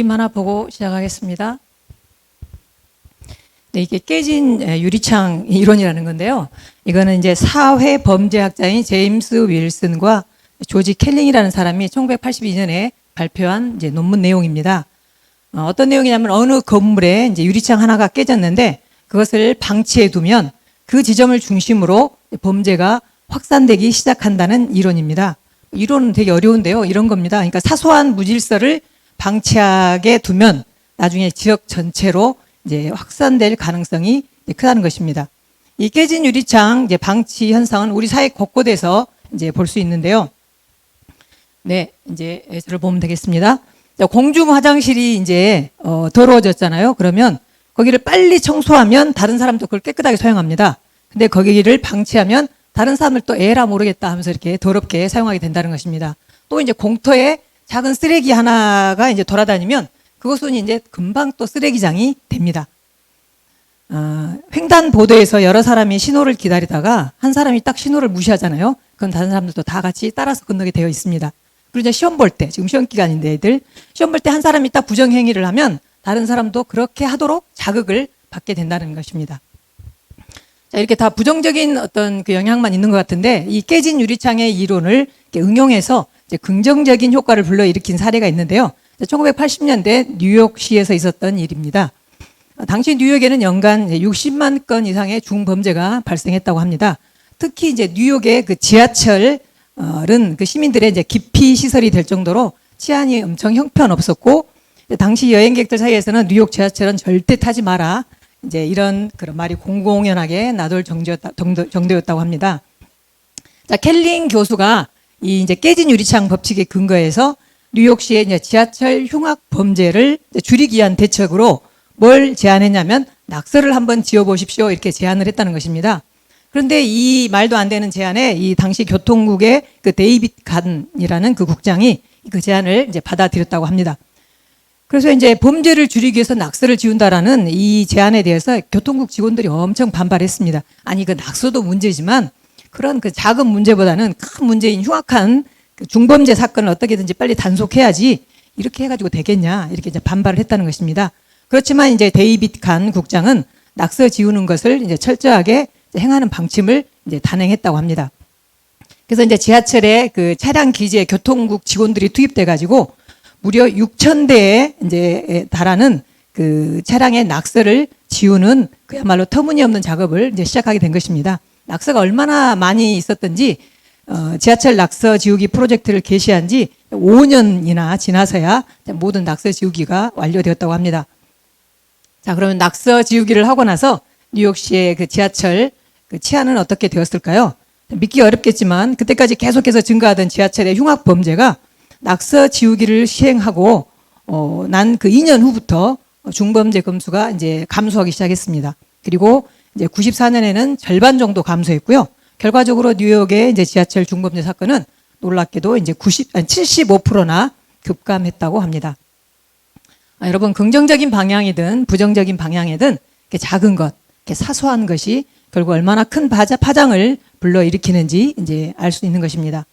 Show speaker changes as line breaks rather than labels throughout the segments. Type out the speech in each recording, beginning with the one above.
그림 하나 보고 시작하겠습니다. 네, 이게 깨진 유리창 이론이라는 건데요. 이거는 이제 사회 범죄학자인 제임스 윌슨과 조지 켈링이라는 사람이 1982년에 발표한 이제 논문 내용입니다. 어떤 내용이냐면 어느 건물에 이제 유리창 하나가 깨졌는데 그것을 방치해 두면 그 지점을 중심으로 범죄가 확산되기 시작한다는 이론입니다. 이론은 되게 어려운데요. 이런 겁니다. 그러니까 사소한 무질서를 방치하게 두면 나중에 지역 전체로 이제 확산될 가능성이 크다는 것입니다. 이 깨진 유리창 이제 방치 현상은 우리 사회 곳곳에서 이제 볼 수 있는데요. 네, 이제 저를 보면 되겠습니다. 공중 화장실이 이제 더러워졌잖아요. 그러면 거기를 빨리 청소하면 다른 사람도 그걸 깨끗하게 사용합니다. 근데 거기를 방치하면 다른 사람들 또 에라 모르겠다 하면서 이렇게 더럽게 사용하게 된다는 것입니다. 또 이제 공터에 작은 쓰레기 하나가 이제 돌아다니면 그것은 이제 금방 또 쓰레기장이 됩니다. 횡단보도에서 여러 사람이 신호를 기다리다가 한 사람이 딱 신호를 무시하잖아요. 그건 다른 사람들도 다 같이 따라서 건너게 되어 있습니다. 그리고 이제 시험 볼 때, 지금 시험 기간인데 애들, 시험 볼 때 한 사람이 딱 부정행위를 하면 다른 사람도 그렇게 하도록 자극을 받게 된다는 것입니다. 자, 이렇게 다 부정적인 어떤 그 영향만 있는 것 같은데 이 깨진 유리창의 이론을 응용해서 이제 긍정적인 효과를 불러일으킨 사례가 있는데요. 1980년대 뉴욕시에서 있었던 일입니다. 당시 뉴욕에는 연간 60만 건 이상의 중범죄가 발생했다고 합니다. 특히 이제 뉴욕의 그 지하철은 그 시민들의 이제 기피 시설이 될 정도로 치안이 엄청 형편없었고 당시 여행객들 사이에서는 뉴욕 지하철은 절대 타지 마라. 이제 이런 그런 말이 공공연하게 나돌 정도였다고 합니다. 자, 켈링 교수가 이 이제 깨진 유리창 법칙에 근거해서 뉴욕시의 이제 지하철 흉악 범죄를 줄이기 위한 대책으로 뭘 제안했냐면 낙서를 한번 지어보십시오 이렇게 제안을 했다는 것입니다. 그런데 이 말도 안 되는 제안에 이 당시 교통국의 그 데이빗 간이라는 그 국장이 그 제안을 이제 받아들였다고 합니다. 그래서 이제 범죄를 줄이기 위해서 낙서를 지운다라는 이 제안에 대해서 교통국 직원들이 엄청 반발했습니다. 아니 그 낙서도 문제지만 그런 그 작은 문제보다는 큰 문제인 흉악한 그 중범죄 사건을 어떻게든지 빨리 단속해야지 이렇게 해가지고 되겠냐 이렇게 이제 반발을 했다는 것입니다. 그렇지만 이제 데이빗 간 국장은 낙서 지우는 것을 이제 철저하게 행하는 방침을 이제 단행했다고 합니다. 그래서 이제 지하철에 그 차량 기지에 교통국 직원들이 투입돼 가지고 무려 6,000대에 이제 달하는 그 차량의 낙서를 지우는 그야말로 터무니없는 작업을 이제 시작하게 된 것입니다. 낙서가 얼마나 많이 있었던지 지하철 낙서 지우기 프로젝트를 개시한 지 5년이나 지나서야 모든 낙서 지우기가 완료되었다고 합니다. 자, 그러면 낙서 지우기를 하고 나서 뉴욕시의 그 지하철 그 치안은 어떻게 되었을까요? 믿기 어렵겠지만 그때까지 계속해서 증가하던 지하철의 흉악 범죄가 낙서 지우기를 시행하고 난 그 2년 후부터 중범죄 건수가 이제 감소하기 시작했습니다. 그리고 이제 94년에는 절반 정도 감소했고요. 결과적으로 뉴욕의 이제 지하철 중범죄 사건은 놀랍게도 이제 75%나 급감했다고 합니다. 여러분 긍정적인 방향이든 부정적인 방향이든 작은 것, 사소한 것이 결국 얼마나 큰 파장을 불러일으키는지 이제 알 수 있는 것입니다.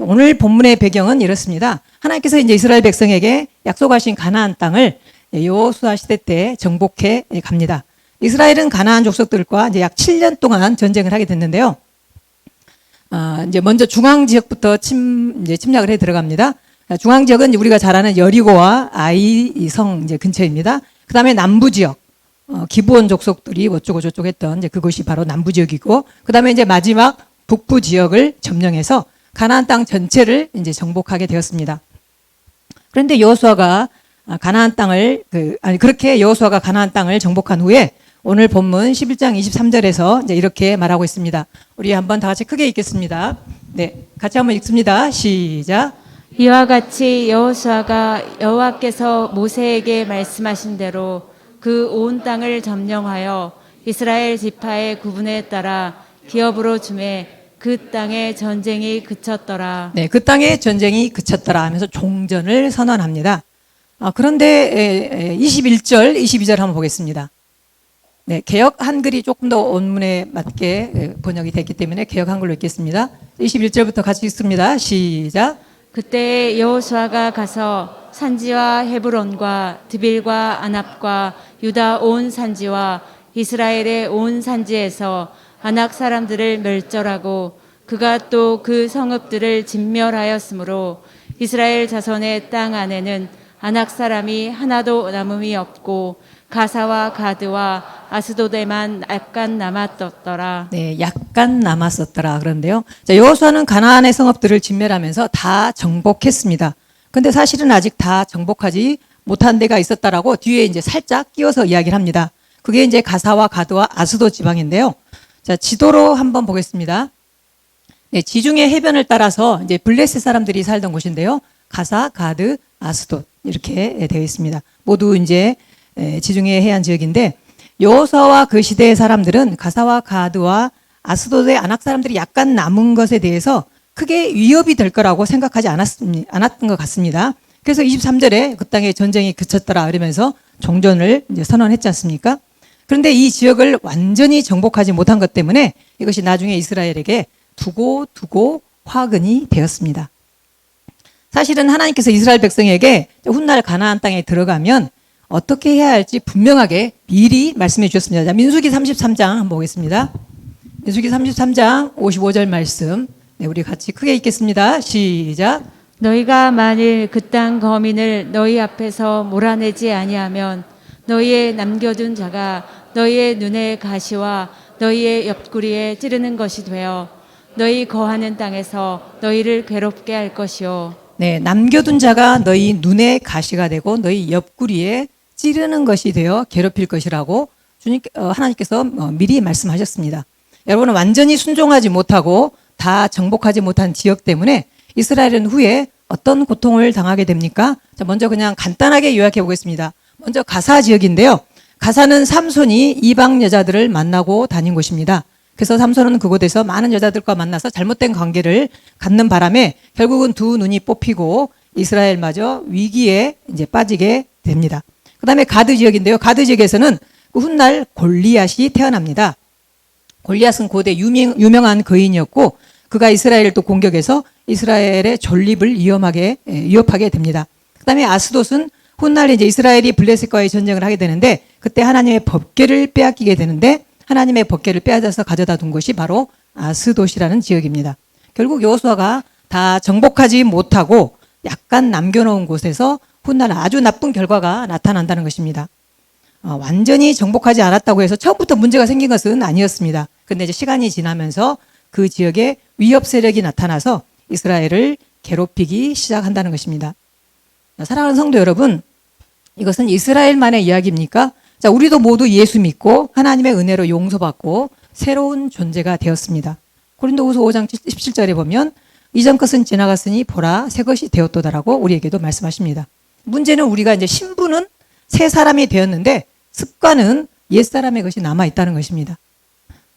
오늘 본문의 배경은 이렇습니다. 하나님께서 이제 이스라엘 백성에게 약속하신 가나안 땅을 여호수아 시대 때 정복해 갑니다. 이스라엘은 가나안 족속들과 이제 약 7년 동안 전쟁을 하게 됐는데요. 이제 먼저 중앙 지역부터 침략을 해 들어갑니다. 중앙 지역은 우리가 잘 아는 여리고와 아이성 이제 근처입니다. 그 다음에 남부 지역, 기브온 족속들이 어쩌고 저쩌고 했던 이제 그곳이 바로 남부 지역이고, 그 다음에 이제 마지막 북부 지역을 점령해서 가나안 땅 전체를 이제 정복하게 되었습니다. 그런데 여호수아가 가나안 땅을 그렇게 여호수아가 가나안 땅을 정복한 후에 오늘 본문 11장 23절에서 이제 이렇게 말하고 있습니다. 우리 한번 다 같이 크게 읽겠습니다. 네, 같이 한번 읽습니다. 시작.
이와 같이 여호수아가 여호와께서 모세에게 말씀하신 대로 그 온 땅을 점령하여 이스라엘 지파의 구분에 따라 기업으로 주매 그 땅의 전쟁이 그쳤더라.
네, 그 땅의 전쟁이 그쳤더라 하면서 종전을 선언합니다. 그런데 21절, 22절 한번 보겠습니다. 네, 개역 한글이 조금 더 원문에 맞게 번역이 됐기 때문에 개역 한글로 읽겠습니다. 21절부터 같이 읽습니다. 시작.
그때 여호수아가 가서 산지와 헤브론과 드빌과 아납과 유다 온 산지와 이스라엘의 온 산지에서 아낙 사람들을 멸절하고 그가 또 그 성읍들을 진멸하였으므로 이스라엘 자손의 땅 안에는 아낙 사람이 하나도 남음이 없고 가사와 가드와 아스도데만 약간 남았더라.
네, 약간 남았었더라. 그런데요. 자, 여호수아는 가나안의 성읍들을 진멸하면서 다 정복했습니다. 근데 사실은 아직 다 정복하지 못한 데가 있었다라고 뒤에 이제 살짝 끼워서 이야기를 합니다. 그게 이제 가사와 가드와 아스도 지방인데요. 자, 지도로 한번 보겠습니다. 네, 지중해 해변을 따라서 이제 블레셋 사람들이 살던 곳인데요. 가사, 가드, 아스돗 이렇게 되어 있습니다. 모두 이제 지중해 해안 지역인데 여호수아와 그 시대의 사람들은 가사와 가드와 아스돗의 아낙 사람들이 약간 남은 것에 대해서 크게 위협이 될 거라고 생각하지 않았던 것 같습니다. 그래서 23절에 그 땅에 전쟁이 그쳤더라 이러면서 종전을 이제 선언했지 않습니까? 그런데 이 지역을 완전히 정복하지 못한 것 때문에 이것이 나중에 이스라엘에게 두고 화근이 되었습니다. 사실은 하나님께서 이스라엘 백성에게 훗날 가나안 땅에 들어가면 어떻게 해야 할지 분명하게 미리 말씀해 주셨습니다. 자, 민수기 33장 한번 보겠습니다. 민수기 33장 55절 말씀. 네, 우리 같이 크게 읽겠습니다. 시작.
너희가 만일 그 땅 거민을 너희 앞에서 몰아내지 아니하면 너희의 남겨둔 자가 너희의 눈의 가시와 너희의 옆구리에 찌르는 것이 되어 너희 거하는 땅에서 너희를 괴롭게 할 것이요.
네, 남겨둔 자가 너희 눈에 가시가 되고 너희 옆구리에 찌르는 것이 되어 괴롭힐 것이라고 하나님께서 미리 말씀하셨습니다. 여러분은 완전히 순종하지 못하고 다 정복하지 못한 지역 때문에 이스라엘은 후에 어떤 고통을 당하게 됩니까? 자, 먼저 그냥 간단하게 요약해 보겠습니다. 먼저 가사 지역인데요. 가사는 삼손이 이방 여자들을 만나고 다닌 곳입니다. 그래서 삼손은 그곳에서 많은 여자들과 만나서 잘못된 관계를 갖는 바람에 결국은 두 눈이 뽑히고 이스라엘마저 위기에 이제 빠지게 됩니다. 그 다음에 가드 지역인데요. 가드 지역에서는 그 훗날 골리앗이 태어납니다. 골리앗은 고대 유명한 거인이었고 그가 이스라엘을 또 공격해서 이스라엘의 존립을 위협하게 됩니다. 그 다음에 아스돗은 훗날 이제 이스라엘이 블레셋과의 전쟁을 하게 되는데 그때 하나님의 법궤를 빼앗기게 되는데 하나님의 법궤를 빼앗아서 가져다 둔 것이 바로 아스돗이라는 지역입니다. 결국 여호수아가 다 정복하지 못하고 약간 남겨놓은 곳에서 훗날 아주 나쁜 결과가 나타난다는 것입니다. 완전히 정복하지 않았다고 해서 처음부터 문제가 생긴 것은 아니었습니다. 그런데 이제 시간이 지나면서 그 지역에 위협 세력이 나타나서 이스라엘을 괴롭히기 시작한다는 것입니다. 사랑하는 성도 여러분, 이것은 이스라엘만의 이야기입니까? 자, 우리도 모두 예수 믿고 하나님의 은혜로 용서받고 새로운 존재가 되었습니다. 고린도후서 5장 17절에 보면 이전 것은 지나갔으니 보라 새 것이 되었도다라고 우리에게도 말씀하십니다. 문제는 우리가 이제 신분은 새 사람이 되었는데 습관은 옛 사람의 것이 남아 있다는 것입니다.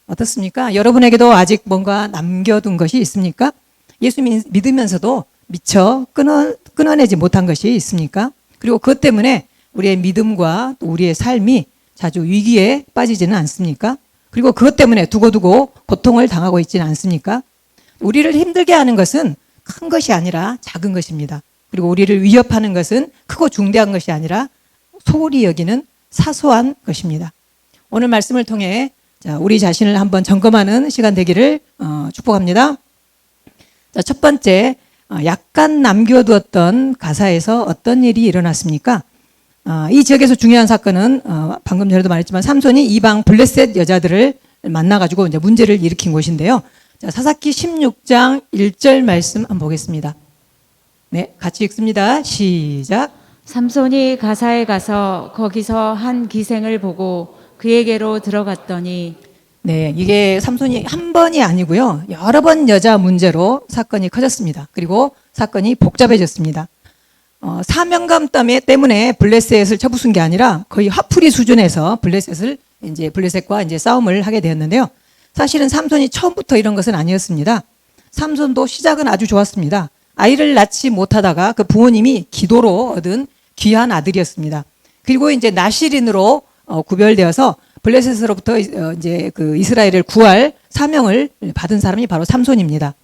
어떻습니까? 여러분에게도 아직 뭔가 남겨둔 것이 있습니까? 예수 믿으면서도 미처 끊어내지 못한 것이 있습니까? 그리고 그것 때문에 우리의 믿음과 또 우리의 삶이 자주 위기에 빠지지는 않습니까? 그리고 그것 때문에 두고두고 고통을 당하고 있지는 않습니까? 우리를 힘들게 하는 것은 큰 것이 아니라 작은 것입니다. 그리고 우리를 위협하는 것은 크고 중대한 것이 아니라 소홀히 여기는 사소한 것입니다. 오늘 말씀을 통해 우리 자신을 한번 점검하는 시간 되기를 축복합니다. 자, 첫 번째, 약간 남겨두었던 가사에서 어떤 일이 일어났습니까? 이 지역에서 중요한 사건은 방금 전에도 말했지만 삼손이 이방 블레셋 여자들을 만나가지고 이제 문제를 일으킨 곳인데요. 자, 사사기 16장 1절 말씀 한번 보겠습니다. 네, 같이 읽습니다. 시작.
삼손이 가사에 가서 거기서 한 기생을 보고 그에게로 들어갔더니
네, 이게 삼손이 한 번이 아니고요. 여러 번 여자 문제로 사건이 커졌습니다. 그리고 사건이 복잡해졌습니다. 사명감 때문에 블레셋을 쳐부순 게 아니라 거의 화풀이 수준에서 블레셋과 이제 싸움을 하게 되었는데요. 사실은 삼손이 처음부터 이런 것은 아니었습니다. 삼손도 시작은 아주 좋았습니다. 아이를 낳지 못하다가 그 부모님이 기도로 얻은 귀한 아들이었습니다. 그리고 이제 나실인으로 구별되어서 블레셋으로부터 이제 그 이스라엘을 구할 사명을 받은 사람이 바로 삼손입니다.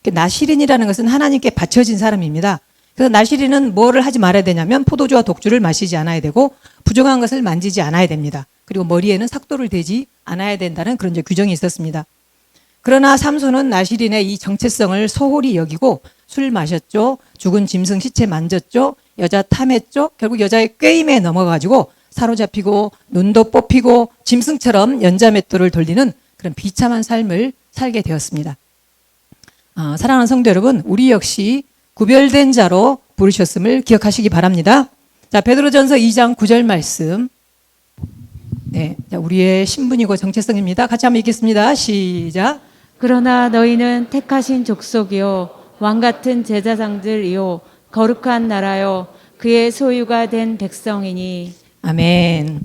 나실인이라는 것은 하나님께 바쳐진 사람입니다. 그래서 나시린은 뭐를 하지 말아야 되냐면 포도주와 독주를 마시지 않아야 되고 부정한 것을 만지지 않아야 됩니다. 그리고 머리에는 삭도를 대지 않아야 된다는 그런 이제 규정이 있었습니다. 그러나 삼손은 나시린의 이 정체성을 소홀히 여기고 술 마셨죠. 죽은 짐승 시체 만졌죠. 여자 탐했죠. 결국 여자의 꾀임에 넘어가지고 사로잡히고 눈도 뽑히고 짐승처럼 연자맷돌을 돌리는 그런 비참한 삶을 살게 되었습니다. 사랑하는 성도 여러분, 우리 역시 구별된 자로 부르셨음을 기억하시기 바랍니다. 자, 베드로전서 2장 9절 말씀. 네, 자, 우리의 신분이고 정체성입니다. 같이 한번 읽겠습니다. 시작.
그러나 너희는 택하신 족속이요 왕 같은 제사장들이요 거룩한 나라요 그의 소유가 된 백성이니.
아멘.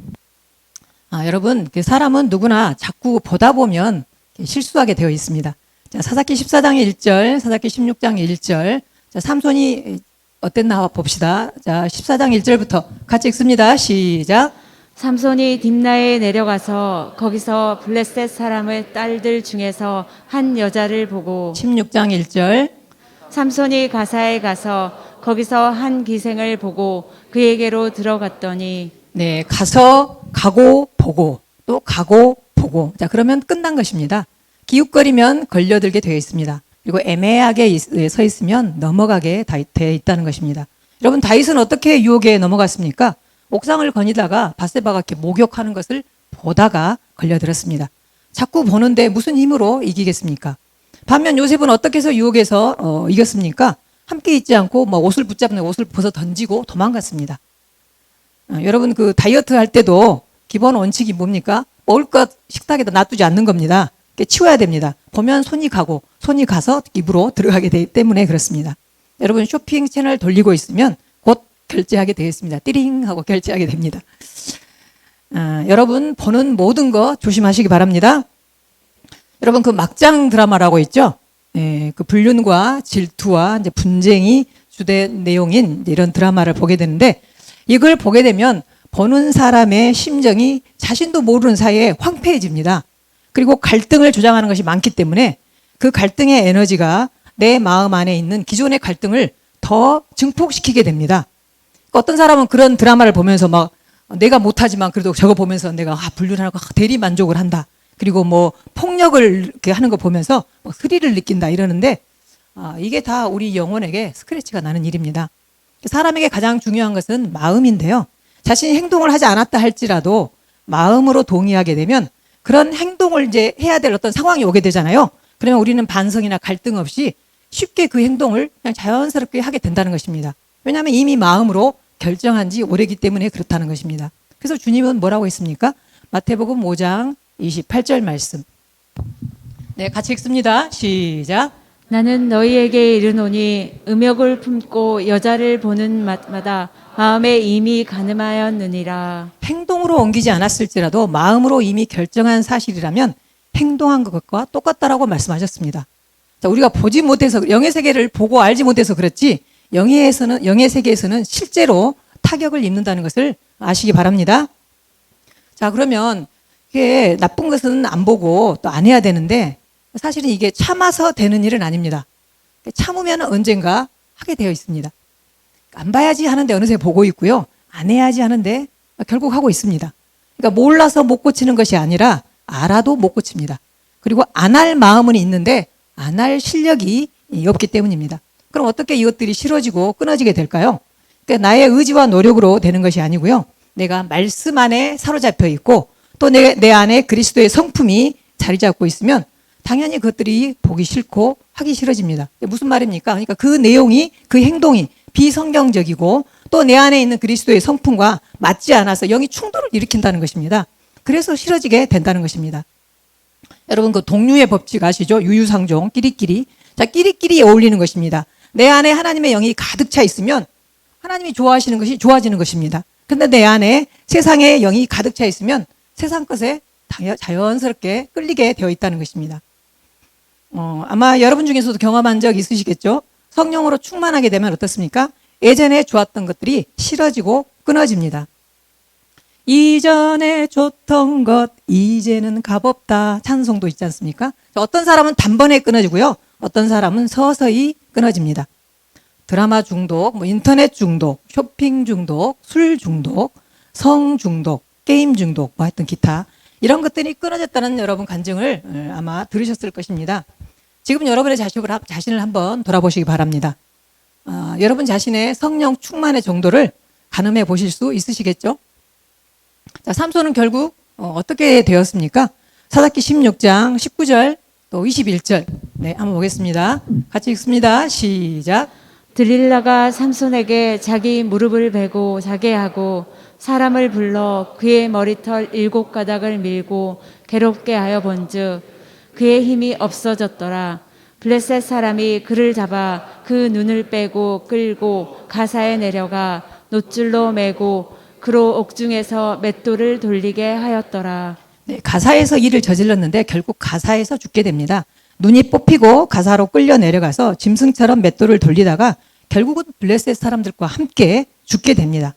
여러분, 그 사람은 누구나 자꾸 보다 보면 실수하게 되어 있습니다. 자, 사사기 14장 1절, 사사기 16장 1절. 자, 삼손이 어땠나 봅시다. 자, 14장 1절부터 같이 읽습니다. 시작.
삼손이 딥나에 내려가서 거기서 블레셋 사람의 딸들 중에서 한 여자를 보고
16장 1절.
삼손이 가사에 가서 거기서 한 기생을 보고 그에게로 들어갔더니. 네,
가고 보고 또 가고 보고. 자, 그러면 끝난 것입니다. 기웃거리면 걸려들게 되어 있습니다. 그리고 애매하게 서 있으면 넘어가게 되어 있다는 것입니다. 여러분, 다윗은 어떻게 유혹에 넘어갔습니까? 옥상을 거니다가 밧세바가 이렇게 목욕하는 것을 보다가 걸려들었습니다. 자꾸 보는데 무슨 힘으로 이기겠습니까? 반면 요셉은 어떻게 해서 유혹에서 이겼습니까? 함께 있지 않고 옷을 붙잡는 옷을 벗어 던지고 도망갔습니다. 여러분, 그 다이어트 할 때도 기본 원칙이 뭡니까? 먹을 것 식탁에다 놔두지 않는 겁니다. 치워야 됩니다. 보면 손이 가서 입으로 들어가게 되기 때문에 그렇습니다. 여러분, 쇼핑 채널 돌리고 있으면 곧 결제하게 되겠습니다. 띠링 하고 결제하게 됩니다. 여러분, 보는 모든 거 조심하시기 바랍니다. 여러분, 그 막장 드라마라고 있죠? 예, 그 불륜과 질투와 이제 분쟁이 주된 내용인 이런 드라마를 보게 되는데, 이걸 보게 되면 보는 사람의 심정이 자신도 모르는 사이에 황폐해집니다. 그리고 갈등을 조장하는 것이 많기 때문에 그 갈등의 에너지가 내 마음 안에 있는 기존의 갈등을 더 증폭시키게 됩니다. 어떤 사람은 그런 드라마를 보면서 막 내가 못하지만 그래도 저거 보면서 내가 불륜하고 대리 만족을 한다. 그리고 폭력을 이렇게 하는 거 보면서 스릴을 느낀다 이러는데, 이게 다 우리 영혼에게 스크래치가 나는 일입니다. 사람에게 가장 중요한 것은 마음인데요. 자신이 행동을 하지 않았다 할지라도 마음으로 동의하게 되면 그런 행동을 이제 해야 될 어떤 상황이 오게 되잖아요. 그러면 우리는 반성이나 갈등 없이 쉽게 그 행동을 그냥 자연스럽게 하게 된다는 것입니다. 왜냐하면 이미 마음으로 결정한 지 오래기 때문에 그렇다는 것입니다. 그래서 주님은 뭐라고 했습니까? 마태복음 5장 28절 말씀. 네, 같이 읽습니다. 시작.
나는 너희에게 이르노니 음욕을 품고 여자를 보는 마다 마음에 이미 가늠하였느니라.
행동으로 옮기지 않았을지라도 마음으로 이미 결정한 사실이라면 행동한 것과 똑같다라고 말씀하셨습니다. 자, 우리가 보지 못해서 영의 세계를 보고 알지 못해서 그렇지 영의 세계에서는 실제로 타격을 입는다는 것을 아시기 바랍니다. 자, 그러면 이게 나쁜 것은 안 보고 또 안 해야 되는데 사실은 이게 참아서 되는 일은 아닙니다. 참으면 언젠가 하게 되어 있습니다. 안 봐야지 하는데 어느새 보고 있고요. 안 해야지 하는데 결국 하고 있습니다. 그러니까 몰라서 못 고치는 것이 아니라 알아도 못 고칩니다. 그리고 안 할 마음은 있는데 안 할 실력이 없기 때문입니다. 그럼 어떻게 이것들이 싫어지고 끊어지게 될까요? 그러니까 나의 의지와 노력으로 되는 것이 아니고요. 내가 말씀 안에 사로잡혀 있고 또 내 안에 그리스도의 성품이 자리 잡고 있으면 당연히 그것들이 보기 싫고 하기 싫어집니다. 무슨 말입니까? 그러니까 그 내용이, 그 행동이 비성경적이고 또 내 안에 있는 그리스도의 성품과 맞지 않아서 영이 충돌을 일으킨다는 것입니다. 그래서 싫어지게 된다는 것입니다. 여러분, 그 동류의 법칙 아시죠? 유유상종, 끼리끼리. 자, 끼리끼리 어울리는 것입니다. 내 안에 하나님의 영이 가득 차 있으면 하나님이 좋아하시는 것이 좋아지는 것입니다. 근데 내 안에 세상의 영이 가득 차 있으면 세상 것에 자연스럽게 끌리게 되어 있다는 것입니다. 아마 여러분 중에서도 경험한 적 있으시겠죠? 성령으로 충만하게 되면 어떻습니까? 예전에 좋았던 것들이 싫어지고 끊어집니다. 이전에 좋던 것 이제는 값없다 찬송도 있지 않습니까? 어떤 사람은 단번에 끊어지고요. 어떤 사람은 서서히 끊어집니다. 드라마 중독, 뭐 인터넷 중독, 쇼핑 중독, 술 중독, 성 중독, 게임 중독, 뭐 하여튼 기타 이런 것들이 끊어졌다는 여러분 간증을 아마 들으셨을 것입니다. 지금 여러분의 자신을 한번 돌아보시기 바랍니다. 여러분 자신의 성령 충만의 정도를 가늠해 보실 수 있으시겠죠? 자, 삼손은 결국 어떻게 되었습니까? 사사기 16장 19절 또 21절. 네, 한번 보겠습니다. 같이 읽습니다. 시작.
들릴라가 삼손에게 자기 무릎을 베고 자게 하고 사람을 불러 그의 머리털 7가닥을 밀고 괴롭게 하여 본즉 그의 힘이 없어졌더라. 블레셋 사람이 그를 잡아 그 눈을 빼고 끌고 가사에 내려가 놋줄로 매고 그로 옥중에서 맷돌을 돌리게 하였더라.
네, 가사에서 일을 저질렀는데 결국 가사에서 죽게 됩니다. 눈이 뽑히고 가사로 끌려 내려가서 짐승처럼 맷돌을 돌리다가 결국은 블레셋 사람들과 함께 죽게 됩니다.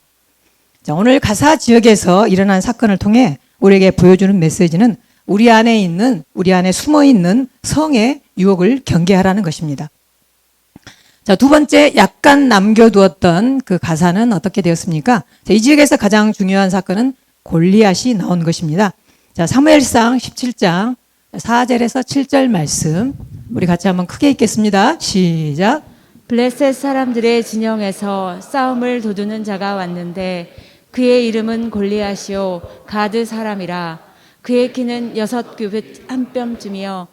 자, 오늘 가사 지역에서 일어난 사건을 통해 우리에게 보여주는 메시지는 우리 안에 숨어 있는 성의 유혹을 경계하라는 것입니다. 자, 두 번째, 약간 남겨두었던 그 가사는 어떻게 되었습니까? 자, 이 지역에서 가장 중요한 사건은 골리앗이 나온 것입니다. 자, 사무엘상 17장 4절에서 7절 말씀 우리 같이 한번 크게 읽겠습니다. 시작.
블레셋 사람들의 진영에서 싸움을 도두는 자가 왔는데 그의 이름은 골리앗이요 가드 사람이라. 그의 키는 6규빗 한 뼘쯤이요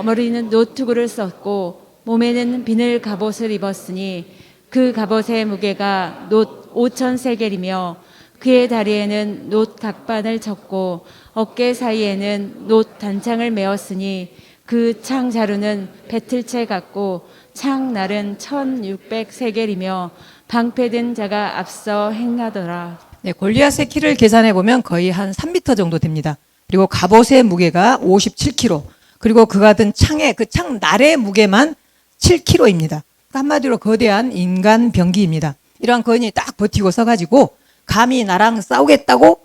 머리는 노투구를 썼고 몸에는 비늘 갑옷을 입었으니 그 갑옷의 무게가 놋 5,000세겔이며 그의 다리에는 놋 각반을 쳤고 어깨 사이에는 놋 단창을 메었으니 그 창 자루는 배틀채 같고 창 날은 1,600세겔이며 방패든 자가 앞서 행하더라.
네, 골리앗의 키를 계산해 보면 거의 한 3m 정도 됩니다. 그리고 갑옷의 무게가 57kg. 그리고 그가 든 창의 그 창 날의 무게만 7kg입니다. 한마디로 거대한 인간 병기입니다. 이러한 거인이 딱 버티고 서가지고 감히 나랑 싸우겠다고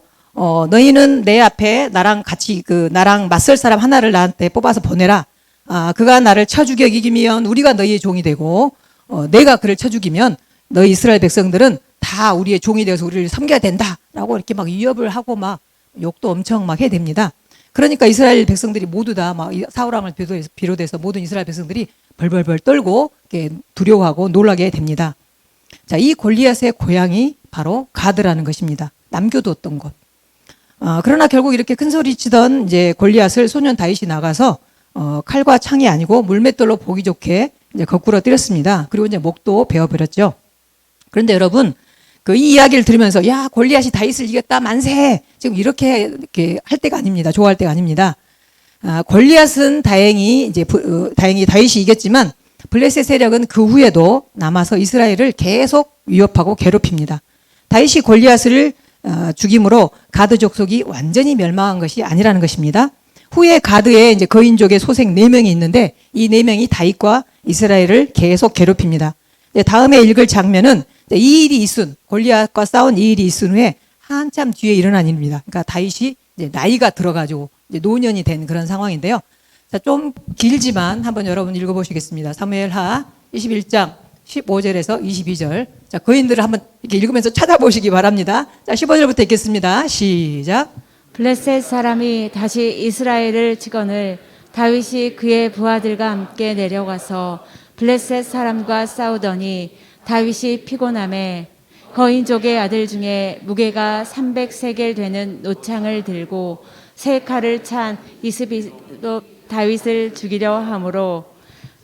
너희는 내 앞에 나랑 같이 나랑 맞설 사람 하나를 나한테 뽑아서 보내라. 그가 나를 쳐 죽여 이기면 우리가 너희의 종이 되고 내가 그를 쳐 죽이면 너희 이스라엘 백성들은 다 우리의 종이 되어서 우리를 섬겨야 된다라고 이렇게 막 위협을 하고 막 욕도 엄청 막 해댑니다. 그러니까 이스라엘 백성들이 모두 다 막 사울왕을 비롯해서 모든 이스라엘 백성들이 벌벌벌 떨고 이렇게 두려워하고 놀라게 됩니다. 자, 이 골리앗의 고향이 바로 가드라는 것입니다. 남겨두었던 곳. 그러나 결국 이렇게 큰 소리 치던 이제 골리앗을 소년 다윗이 나가서 칼과 창이 아니고 물맷돌로 보기 좋게 이제 거꾸로 때렸습니다. 그리고 이제 목도 베어버렸죠. 그런데 여러분, 이 이야기를 들으면서 야, 골리앗이 다윗을 이겼다 만세. 지금 이렇게 할 때가 아닙니다. 좋아할 때가 아닙니다. 골리앗은 다행히 다윗이 이겼지만 블레셋 세력은 그 후에도 남아서 이스라엘을 계속 위협하고 괴롭힙니다. 다윗이 골리앗을 죽임으로 가드 족속이 완전히 멸망한 것이 아니라는 것입니다. 후에 가드에 이제 거인족의 소생 4명이 있는데 이 4명이 다윗과 이스라엘을 계속 괴롭힙니다. 다음에 읽을 장면은 이 일이 있은 골리앗과 싸운 이 일이 있은 후에 한참 뒤에 일어난 일입니다. 그러니까 다윗이 이제 나이가 들어가지고 이제 노년이 된 그런 상황인데요. 자, 좀 길지만 한번 여러분 읽어보시겠습니다. 사무엘하 21장 15절에서 22절. 자, 거인들을 한번 이렇게 읽으면서 찾아보시기 바랍니다. 자, 15절부터 읽겠습니다. 시작.
블레셋 사람이 다시 이스라엘을 치거늘 다윗이 그의 부하들과 함께 내려가서 블레셋 사람과 싸우더니 다윗이 피곤함에 거인족의 아들 중에 무게가 300세겔 되는 노창을 들고 세 칼을 찬 이스비도 다윗을 죽이려 하므로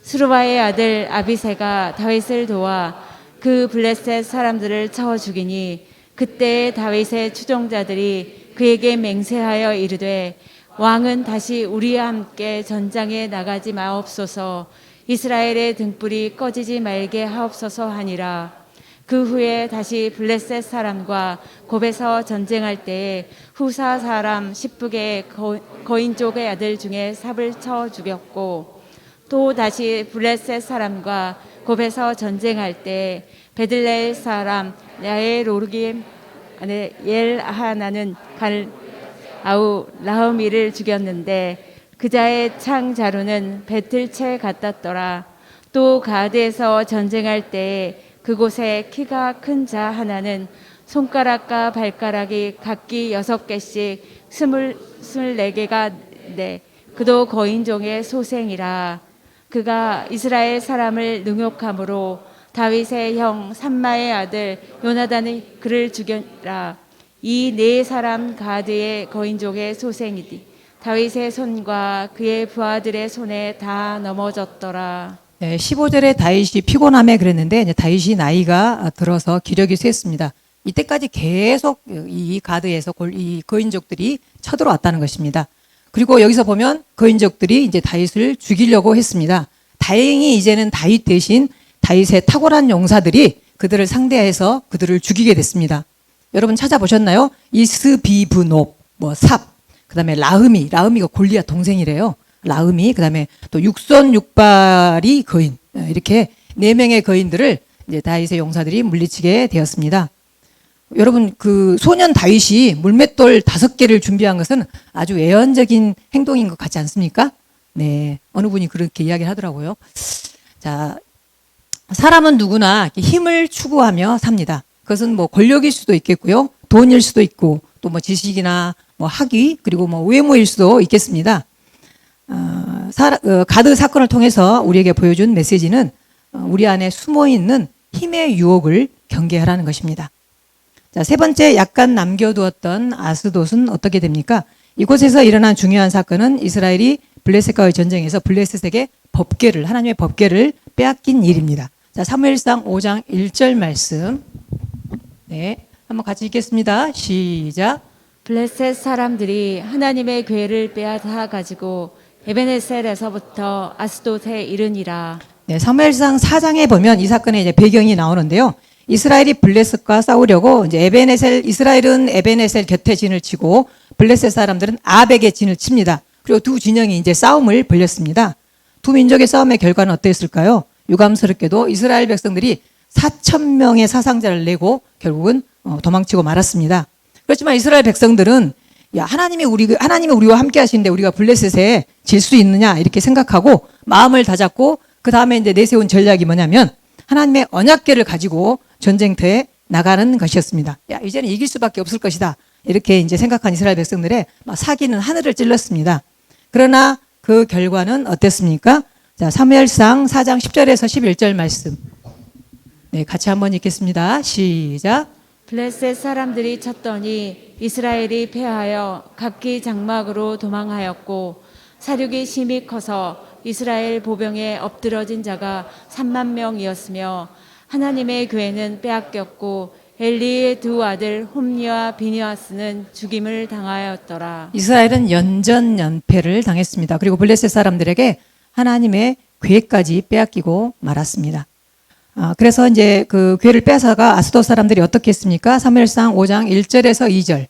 스루바의 아들 아비새가 다윗을 도와 그 블레셋 사람들을 쳐 죽이니 그때 다윗의 추종자들이 그에게 맹세하여 이르되 왕은 다시 우리와 함께 전장에 나가지 마옵소서. 이스라엘의 등불이 꺼지지 말게 하옵소서 하니라. 그 후에 다시 블레셋 사람과 곱에서 전쟁할 때에 후사 사람 십북의 거인족의 아들 중에 삽을 쳐 죽였고 또 다시 블레셋 사람과 곱에서 전쟁할 때 베들레 사람 야엘오르김 옐하나는 아우 라흐미를 죽였는데 그자의 창 자루는 배틀채 같았더라. 또 가드에서 전쟁할 때에 그곳에 키가 큰 자 하나는 손가락과 발가락이 각기 6개씩 24개가 네 그도 거인종의 소생이라. 그가 이스라엘 사람을 능욕함으로 다윗의 형 삼마의 아들 요나단이 그를 죽여라. 이 네 사람 가드의 거인족의 소생이디 다윗의 손과 그의 부하들의 손에 다 넘어졌더라.
네, 15절에 다윗이 피곤함에 그랬는데 이제 다윗이 나이가 들어서 기력이 쇠했습니다. 이때까지 계속 이 가드에서 이 거인족들이 쳐들어왔다는 것입니다. 그리고 여기서 보면 거인족들이 이제 다윗을 죽이려고 했습니다. 다행히 이제는 다윗 대신 다윗의 탁월한 용사들이 그들을 상대해서 그들을 죽이게 됐습니다. 여러분 찾아보셨나요? 이스비브노b, 삽, 그다음에 라흐미가 골리앗 동생이래요. 라흐미, 그다음에 또 육손 육발이 거인, 이렇게 4명의 거인들을 이제 다윗의 용사들이 물리치게 되었습니다. 여러분 그 소년 다윗이 물맷돌 5개를 준비한 것은 아주 외연적인 행동인 것 같지 않습니까? 네, 어느 분이 그렇게 이야기를 하더라고요. 자, 사람은 누구나 힘을 추구하며 삽니다. 그것은 뭐 권력일 수도 있겠고요, 돈일 수도 있고, 또 뭐 지식이나 뭐 학위, 그리고 뭐 외모일 수도 있겠습니다. 가드 사건을 통해서 우리에게 보여준 메시지는 우리 안에 숨어 있는 힘의 유혹을 경계하라는 것입니다. 자, 세 번째, 약간 남겨두었던 아스돗은 어떻게 됩니까? 이곳에서 일어난 중요한 사건은 이스라엘이 블레셋과의 전쟁에서 블레셋에게 하나님의 법궤를 빼앗긴 일입니다. 자, 사무엘상 5장 1절 말씀. 네, 한번 같이 읽겠습니다. 시작.
블레셋 사람들이 하나님의 궤를 빼앗아 가지고 에베네셀에서부터 아스돗에 이르니라.
네, 사무엘상 4장에 보면 이 사건의 이제 배경이 나오는데요. 이스라엘이 블레셋과 싸우려고 이제 이스라엘은 에베네셀 곁에 진을 치고 블레셋 사람들은 아벡에 진을 칩니다. 그리고 두 진영이 이제 싸움을 벌였습니다. 두 민족의 싸움의 결과는 어땠을까요? 유감스럽게도 이스라엘 백성들이 4,000명의 사상자를 내고 결국은 도망치고 말았습니다. 그렇지만 이스라엘 백성들은 하나님이 우리와 함께 하시는데 우리가 블레셋에 질 수 있느냐 이렇게 생각하고 마음을 다잡고 그 다음에 이제 내세운 전략이 뭐냐면 하나님의 언약궤를 가지고 전쟁터에 나가는 것이었습니다. 이제는 이길 수밖에 없을 것이다. 이렇게 이제 생각한 이스라엘 백성들의 사기는 하늘을 찔렀습니다. 그러나 그 결과는 어땠습니까? 자, 사무엘상 4장 10절에서 11절 말씀. 네, 같이 한번 읽겠습니다. 시작.
블레셋 사람들이 쳤더니 이스라엘이 패하여 각기 장막으로 도망하였고 사륙이 심히 커서 이스라엘 보병에 엎드러진 자가 3만 명이었으며 하나님의 궤는 빼앗겼고 엘리의 두 아들 홈니와 비니아스는 죽임을 당하였더라.
이스라엘은 연전연패를 당했습니다. 그리고 블레셋 사람들에게 하나님의 궤까지 빼앗기고 말았습니다. 그래서 이제 그 궤를 빼앗아가 아스돗 사람들이 어떻게 했습니까? 사무엘상 5장 1절에서 2절.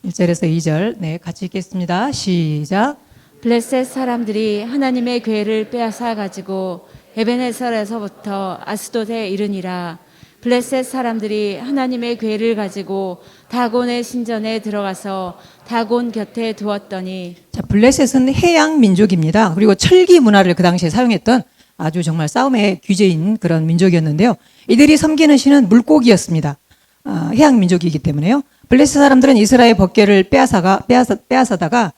1절에서 2절. 네, 같이 읽겠습니다. 시작.
블레셋 사람들이 하나님의 궤를 빼앗아 가지고 에베네셀에서부터 아스돗에 이르니라. 블레셋 사람들이 하나님의 궤를 가지고 다곤의 신전에 들어가서 다곤 곁에 두었더니.
자, 블레셋은 해양 민족입니다. 그리고 철기 문화를 그 당시에 사용했던 아주 정말 싸움의 귀재인 그런 민족이었는데요. 이들이 섬기는 신은 물고기였습니다. 해양 민족이기 때문에요. 블레셋 사람들은 이스라엘 법궤를 빼앗아다가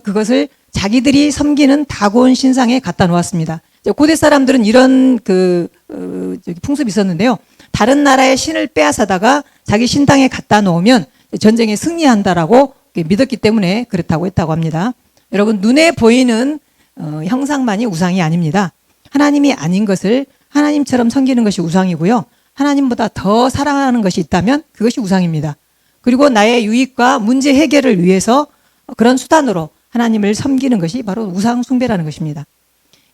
그것을 자기들이 섬기는 다곤 신상에 갖다 놓았습니다. 고대 사람들은 이런 풍습이 있었는데요. 다른 나라의 신을 빼앗아다가 자기 신당에 갖다 놓으면 전쟁에 승리한다라고 믿었기 때문에 그렇다고 했다고 합니다. 여러분, 눈에 보이는 형상만이 우상이 아닙니다. 하나님이 아닌 것을 하나님처럼 섬기는 것이 우상이고요. 하나님보다 더 사랑하는 것이 있다면 그것이 우상입니다. 그리고 나의 유익과 문제 해결을 위해서 그런 수단으로 하나님을 섬기는 것이 바로 우상 숭배라는 것입니다.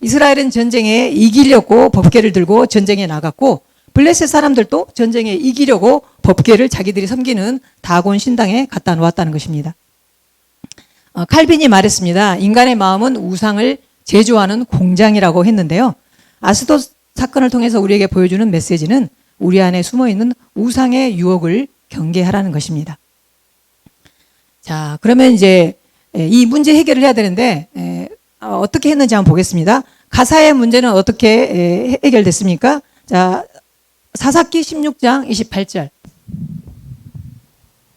이스라엘은 전쟁에 이기려고 법궤를 들고 전쟁에 나갔고 블레셋 사람들도 전쟁에 이기려고 법궤를 자기들이 섬기는 다곤 신당에 갖다 놓았다는 것입니다. 칼빈이 말했습니다. 인간의 마음은 우상을 제조하는 공장이라고 했는데요. 아스돗 사건을 통해서 우리에게 보여주는 메시지는 우리 안에 숨어있는 우상의 유혹을 경계하라는 것입니다. 자, 그러면 이제 이 문제 해결을 해야 되는데 어떻게 했는지 한번 보겠습니다. 가사의 문제는 어떻게 해결됐습니까? 자, 사사기 16장 28절.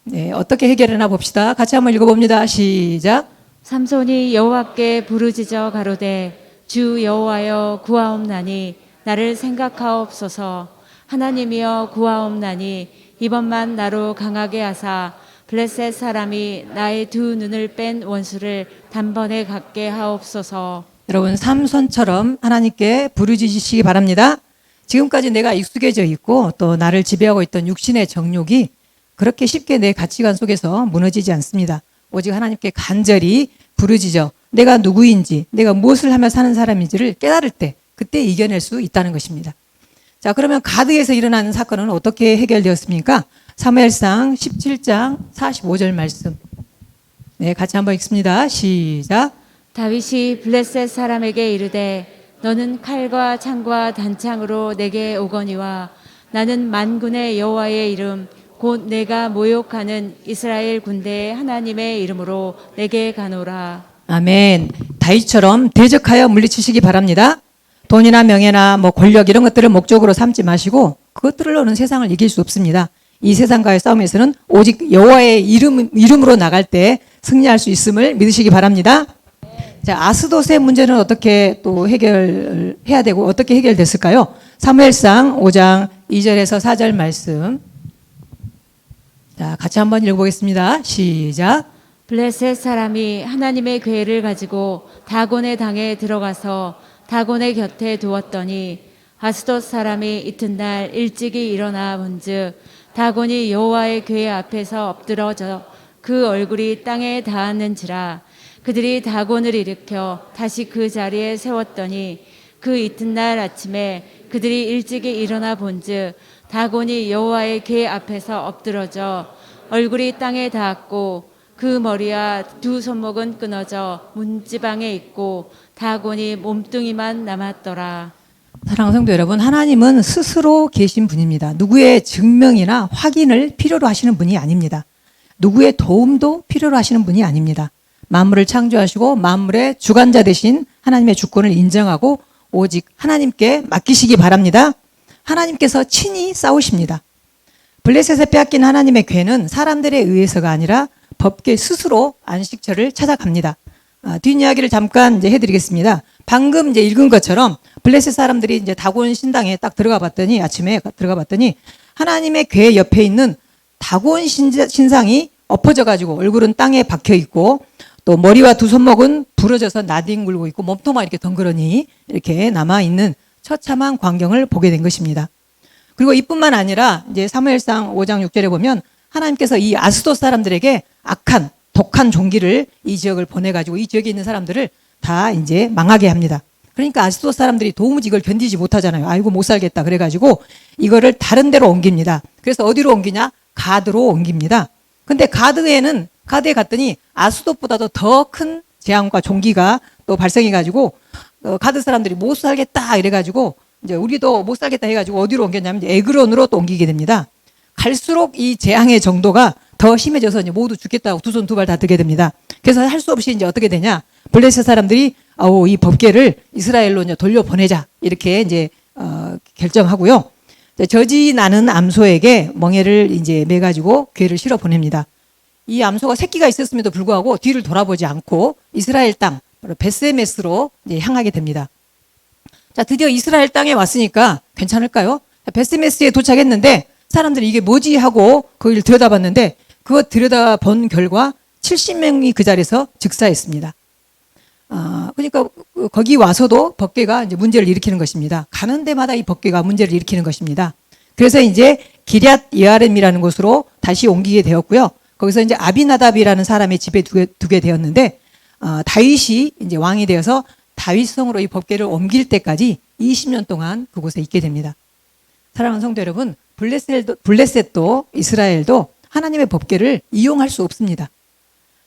네, 어떻게 해결하나 봅시다. 같이 한번 읽어봅니다. 시작.
삼손이 여호와께 부르짖어 가로되 주 여호와여 구하옵나니 나를 생각하옵소서. 하나님이여 구하옵나니 이번만 나로 강하게 하사 블레셋 사람이 나의 두 눈을 뺀 원수를 단번에 갖게 하옵소서.
여러분, 삼손처럼 하나님께 부르짖으시기 바랍니다. 지금까지 내가 익숙해져 있고 또 나를 지배하고 있던 육신의 정욕이 그렇게 쉽게 내 가치관 속에서 무너지지 않습니다. 오직 하나님께 간절히 부르짖어 내가 누구인지, 내가 무엇을 하며 사는 사람인지를 깨달을 때 그때 이겨낼 수 있다는 것입니다. 자, 그러면 가드에서 일어나는 사건은 어떻게 해결되었습니까? 사무엘상 17장 45절 말씀. 네, 같이 한번 읽습니다. 시작.
다윗이 블레셋 사람에게 이르되 너는 칼과 창과 단창으로 내게 오거니와 나는 만군의 여호와의 이름 곧 내가 모욕하는 이스라엘 군대의 하나님의 이름으로 내게 가노라.
아멘. 다윗처럼 대적하여 물리치시기 바랍니다. 돈이나 명예나 뭐 권력 이런 것들을 목적으로 삼지 마시고 그것들로는 세상을 이길 수 없습니다. 이 세상과의 싸움에서는 오직 여호와의 이름으로 나갈 때 승리할 수 있음을 믿으시기 바랍니다. 자, 아스돗의 문제는 어떻게 또 해결해야 되고 어떻게 해결됐을까요? 사무엘상 5장 2절에서 4절 말씀. 자, 같이 한번 읽어보겠습니다. 시작.
블레셋 사람이 하나님의 궤를 가지고 다곤의 당에 들어가서 다곤의 곁에 두었더니 아스돗 사람이 이튿날 일찍이 일어나 본즉 다곤이 여호와의 궤 앞에서 엎드러져 그 얼굴이 땅에 닿았는지라. 그들이 다곤을 일으켜 다시 그 자리에 세웠더니 그 이튿날 아침에 그들이 일찍이 일어나 본즉 다곤이 여호와의 궤 앞에서 엎드러져 얼굴이 땅에 닿았고 그 머리와 두 손목은 끊어져 문지방에 있고 다곤이 몸뚱이만 남았더라.
사랑하는 성도 여러분, 하나님은 스스로 계신 분입니다. 누구의 증명이나 확인을 필요로 하시는 분이 아닙니다. 누구의 도움도 필요로 하시는 분이 아닙니다. 만물을 창조하시고 만물의 주관자 되신 하나님의 주권을 인정하고 오직 하나님께 맡기시기 바랍니다. 하나님께서 친히 싸우십니다. 블레셋에 빼앗긴 하나님의 궤는 사람들에 의해서가 아니라 법궤 스스로 안식처를 찾아갑니다. 뒷이야기를 잠깐 이제 해드리겠습니다. 방금 이제 읽은 것처럼 블레셋 사람들이 이제 다곤 신당에 딱 들어가 봤더니 아침에 들어가 봤더니 하나님의 궤 옆에 있는 다곤 신상이 엎어져 가지고 얼굴은 땅에 박혀 있고 또 머리와 두 손목은 부러져서 나뒹굴고 있고 몸통만 이렇게 덩그러니 이렇게 남아 있는 처참한 광경을 보게 된 것입니다. 그리고 이뿐만 아니라 이제 사무엘상 5장 6절에 보면 하나님께서 이 아스돗 사람들에게 악한 독한 종기를 이 지역을 보내가지고 이 지역에 있는 사람들을 다 이제 망하게 합니다. 그러니까 아스돗 사람들이 도무지 이걸 견디지 못하잖아요. 아이고 못 살겠다 그래가지고 이거를 다른 데로 옮깁니다. 그래서 어디로 옮기냐? 가드로 옮깁니다. 근데 가드에 갔더니 아스돗보다도 더 큰 재앙과 종기가 또 발생해가지고 가드 사람들이 못 살겠다 이래가지고 이제 우리도 못 살겠다 해가지고 어디로 옮겼냐면 이제 에그론으로 또 옮기게 됩니다. 갈수록 이 재앙의 정도가 더 심해져서 이제 모두 죽겠다고 두 손 두 발 다 들게 됩니다. 그래서 할 수 없이 이제 어떻게 되냐? 블레셋 사람들이 이 법궤를 이스라엘로 이제 돌려보내자 이렇게 이제 결정하고요. 저지 나는 암소에게 멍에를 이제 매가지고 궤를 실어 보냅니다. 이 암소가 새끼가 있었음에도 불구하고 뒤를 돌아보지 않고 이스라엘 땅 바로 베스메스로 이제 향하게 됩니다. 자, 드디어 이스라엘 땅에 왔으니까 괜찮을까요? 베스메스에 도착했는데 사람들이 이게 뭐지 하고 거기를 들여다봤는데 그거 들여다본 결과 70명이 그 자리에서 즉사했습니다. 그러니까 거기 와서도 법궤가 이제 문제를 일으키는 것입니다. 가는 데마다 이 법궤가 문제를 일으키는 것입니다. 그래서 이제 기럇 예아름이라는 곳으로 다시 옮기게 되었고요. 거기서 이제 아비나답이라는 사람의 집에 두게 되었는데 다윗이 이제 왕이 되어서 다윗성으로 이 법궤를 옮길 때까지 20년 동안 그곳에 있게 됩니다. 사랑하는 성도 여러분, 블레셋도 이스라엘도 하나님의 법궤를 이용할 수 없습니다.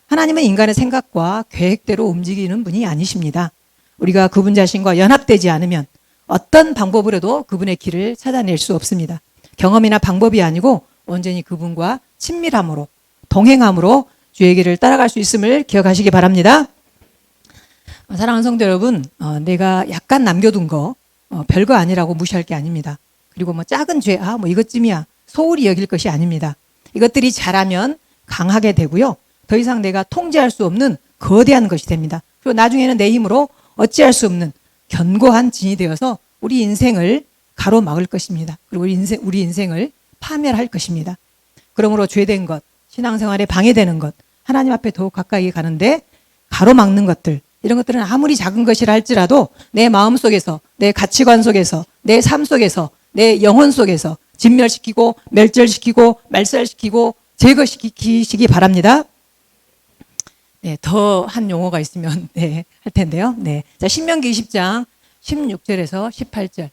하나님은 인간의 생각과 계획대로 움직이는 분이 아니십니다. 우리가 그분 자신과 연합되지 않으면 어떤 방법으로도 그분의 길을 찾아낼 수 없습니다. 경험이나 방법이 아니고 온전히 그분과 친밀함으로 동행함으로 주의 길을 따라갈 수 있음을 기억하시기 바랍니다. 사랑하는 성도 여러분, 내가 약간 남겨둔 거 별거 아니라고 무시할 게 아닙니다. 그리고 뭐 작은 죄, 뭐 이것쯤이야 소홀히 여길 것이 아닙니다. 이것들이 자라면 강하게 되고요. 더 이상 내가 통제할 수 없는 거대한 것이 됩니다. 그리고 나중에는 내 힘으로 어찌할 수 없는 견고한 진이 되어서 우리 인생을 가로막을 것입니다. 그리고 우리 인생을 파멸할 것입니다. 그러므로 죄된 것, 신앙생활에 방해되는 것, 하나님 앞에 더욱 가까이 가는데 가로막는 것들, 이런 것들은 아무리 작은 것이라 할지라도 내 마음 속에서, 내 가치관 속에서, 내 삶 속에서, 내 영혼 속에서 진멸시키고 멸절시키고 말살시키고 제거시키시기 바랍니다. 네, 더 한 용어가 있으면 네, 할 텐데요. 네. 자, 신명기 20장 16절에서 18절.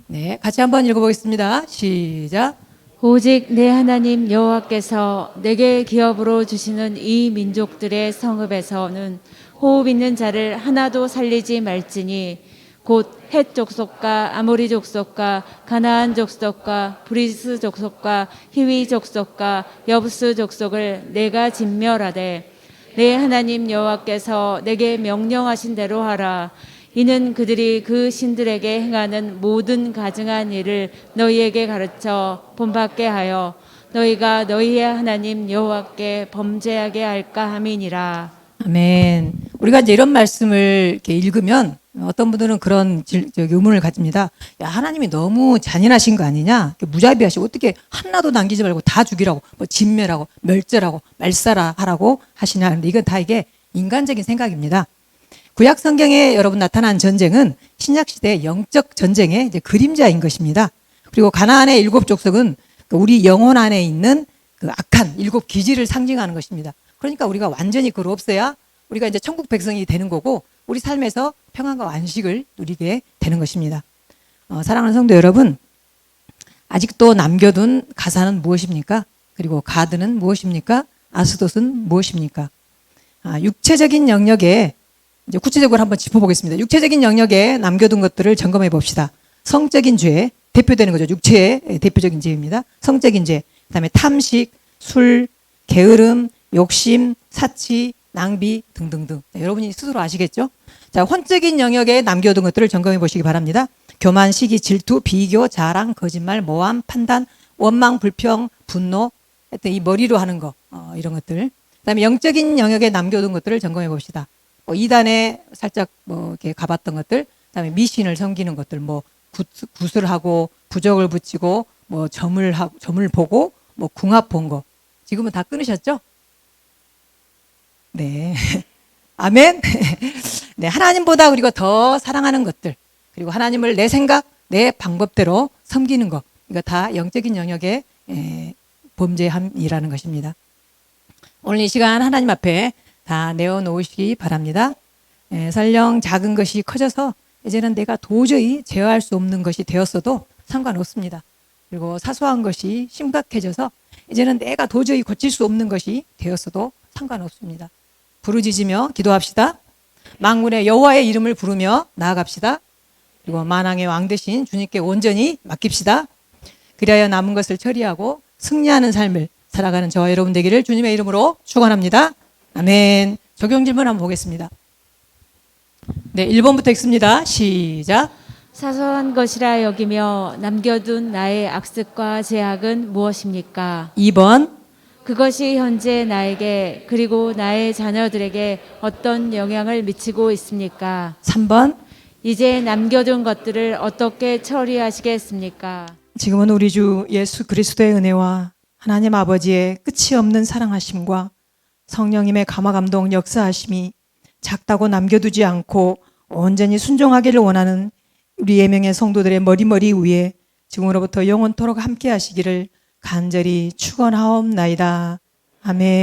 네, 같이 한번 읽어보겠습니다. 시작.
오직 내 하나님 여호와께서 내게 기업으로 주시는 이 민족들의 성읍에서는 호흡 있는 자를 하나도 살리지 말지니 곧 헷 족속과 아모리 족속과 가나안 족속과 브리스 족속과 히위 족속과 여부스 족속을 내가 진멸하되 내 하나님 여호와께서 내게 명령하신 대로 하라. 이는 그들이 그 신들에게 행하는 모든 가증한 일을 너희에게 가르쳐 본받게 하여 너희가 너희의 하나님 여호와께 범죄하게 할까 함이니라.
아멘. 우리가 이제 이런 말씀을 이렇게 읽으면 어떤 분들은 그런 의문을 가집니다. 야, 하나님이 너무 잔인하신 거 아니냐? 무자비하시고 어떻게 하나도 남기지 말고 다 죽이라고, 뭐 진멸하고 멸절하고 말살하라고 하시냐? 근데 이건 다 이게 인간적인 생각입니다. 구약 성경에 여러분 나타난 전쟁은 신약 시대의 영적 전쟁의 이제 그림자인 것입니다. 그리고 가나안의 7 족속은 우리 영혼 안에 있는 그 악한 7 기질을 상징하는 것입니다. 그러니까 우리가 완전히 그걸 없애야 우리가 이제 천국 백성이 되는 거고 우리 삶에서 평안과 안식을 누리게 되는 것입니다. 사랑하는 성도 여러분, 아직도 남겨둔 가사는 무엇입니까? 그리고 가드는 무엇입니까? 아스돗은 무엇입니까? 육체적인 영역에 이제 구체적으로 한번 짚어보겠습니다. 육체적인 영역에 남겨둔 것들을 점검해 봅시다. 성적인 죄, 대표되는 거죠. 육체의 대표적인 죄입니다. 성적인 죄, 그다음에 탐식, 술, 게으름, 욕심, 사치, 낭비 등등등. 자, 여러분이 스스로 아시겠죠? 자, 혼적인 영역에 남겨둔 것들을 점검해 보시기 바랍니다. 교만, 시기, 질투, 비교, 자랑, 거짓말, 모함, 판단, 원망, 불평, 분노, 하여튼 이 머리로 하는 거, 이런 것들. 그다음에 영적인 영역에 남겨둔 것들을 점검해 봅시다. 이단에 살짝 이렇게 가봤던 것들, 그다음에 미신을 섬기는 것들, 굿을 하고 부적을 붙이고 점을 보고 궁합 본 거. 지금은 다 끊으셨죠? 네. 아멘. 네, 하나님보다 우리가 더 사랑하는 것들, 그리고 하나님을 내 생각, 내 방법대로 섬기는 것, 이거 다 영적인 영역의 범죄함이라는 것입니다. 오늘 이 시간 하나님 앞에 다 내어놓으시기 바랍니다. 설령 작은 것이 커져서 이제는 내가 도저히 제어할 수 없는 것이 되었어도 상관없습니다. 그리고 사소한 것이 심각해져서 이제는 내가 도저히 고칠 수 없는 것이 되었어도 상관없습니다. 부르짖으며 기도합시다. 만군의 여호와의 이름을 부르며 나아갑시다. 그리고 만왕의 왕 되신 주님께 온전히 맡깁시다. 그리하여 남은 것을 처리하고 승리하는 삶을 살아가는 저와 여러분 되기를 주님의 이름으로 축원합니다. 아멘. 적용 질문 한번 보겠습니다. 네, 1번부터 읽습니다. 시작.
사소한 것이라 여기며 남겨둔 나의 악습과 제약은 무엇입니까?
2번.
그것이 현재 나에게 그리고 나의 자녀들에게 어떤 영향을 미치고 있습니까?
3번.
이제 남겨둔 것들을 어떻게 처리하시겠습니까?
지금은 우리 주 예수 그리스도의 은혜와 하나님 아버지의 끝이 없는 사랑하심과 성령님의 감화감동 역사하심이 작다고 남겨두지 않고 온전히 순종하기를 원하는 우리 예명의 성도들의 머리 위에 지금으로부터 영원토록 함께 하시기를 간절히 축원하옵나이다. 아멘.